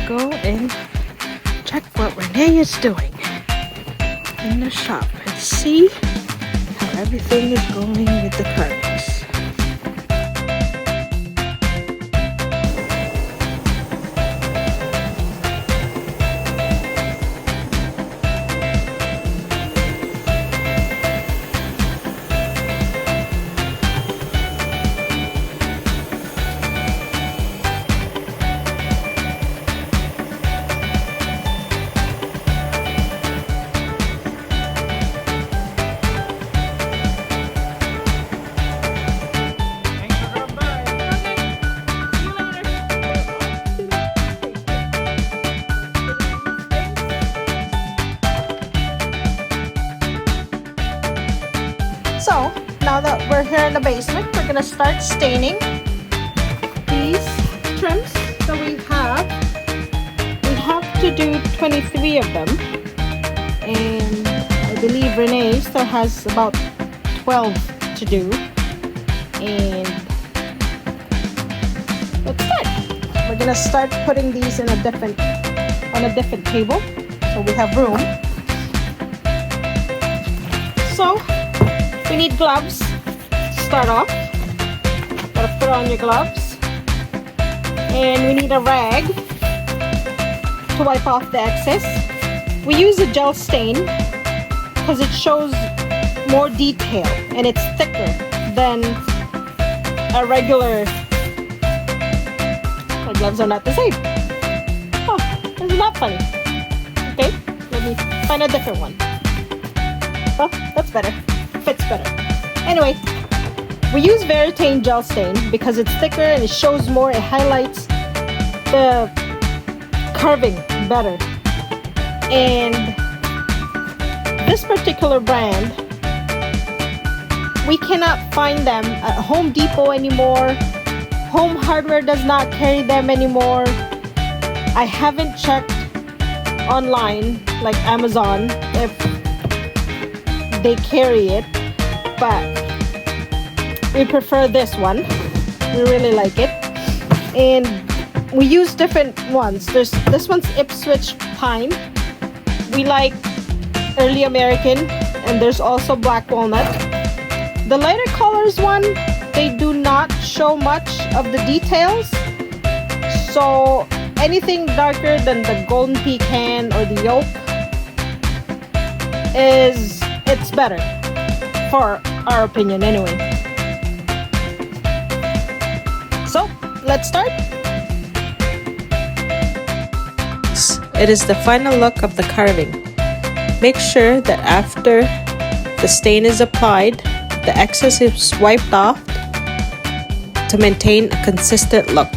gonna go and check what Renee is doing in the shop and see how everything is going with the carvings. So, now that we're here in the basement, we're gonna start staining these trims that we have. We have to do 23 of them, and I believe Renee still has about 12 to do. And let's start. We're gonna start putting these in on a different table, so we have room. So we need gloves to start off. Gotta put on your gloves. And we need a rag to wipe off the excess. We use a gel stain because it shows more detail and it's thicker than a regular. My gloves are not the same. Oh, this is not funny. Okay, let me find a different one. Oh, that's better. Fits better. Anyway, we use Veritane gel stain because it's thicker and it shows more. It highlights the carving better. And this particular brand, we cannot find them at Home Depot anymore. Home Hardware does not carry them anymore. I haven't checked online like Amazon if they carry it, but we prefer this one. We really like it, and we use different ones. This one's Ipswich Pine. We like Early American, and there's also Black Walnut. The lighter colors one, they do not show much of the details, so anything darker than the Golden Pecan or the Oak it's better, for our opinion anyway. So let's start. It is the final look of the carving. Make sure that after the stain is applied, the excess is wiped off to maintain a consistent look.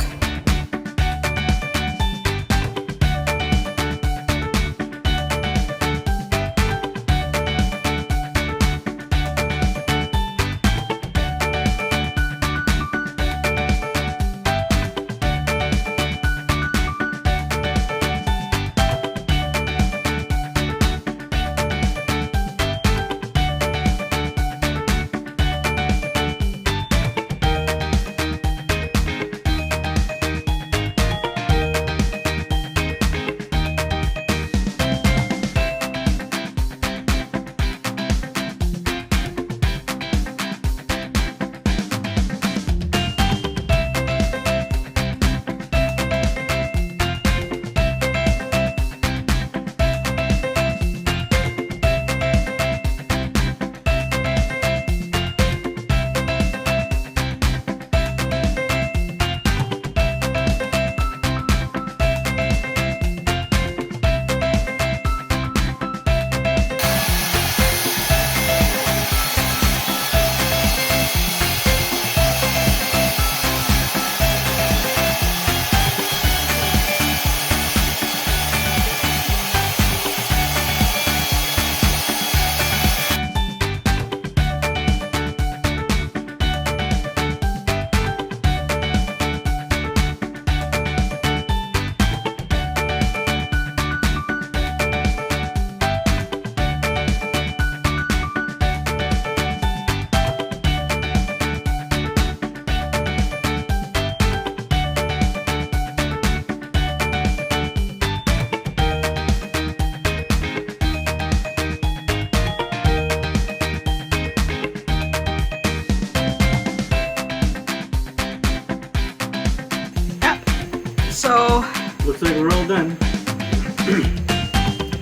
Looks like we're all done.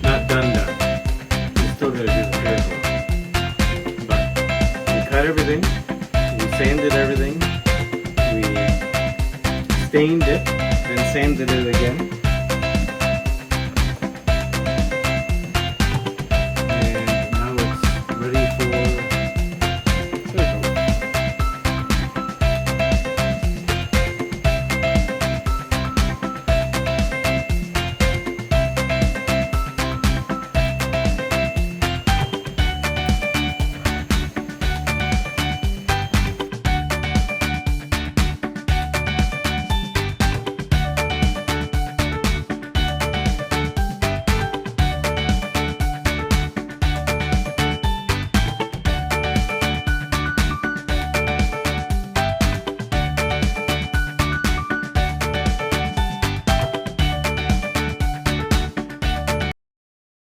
Not done. We still gotta do the curve. But we cut everything. We sanded everything. We stained it, then sanded it again.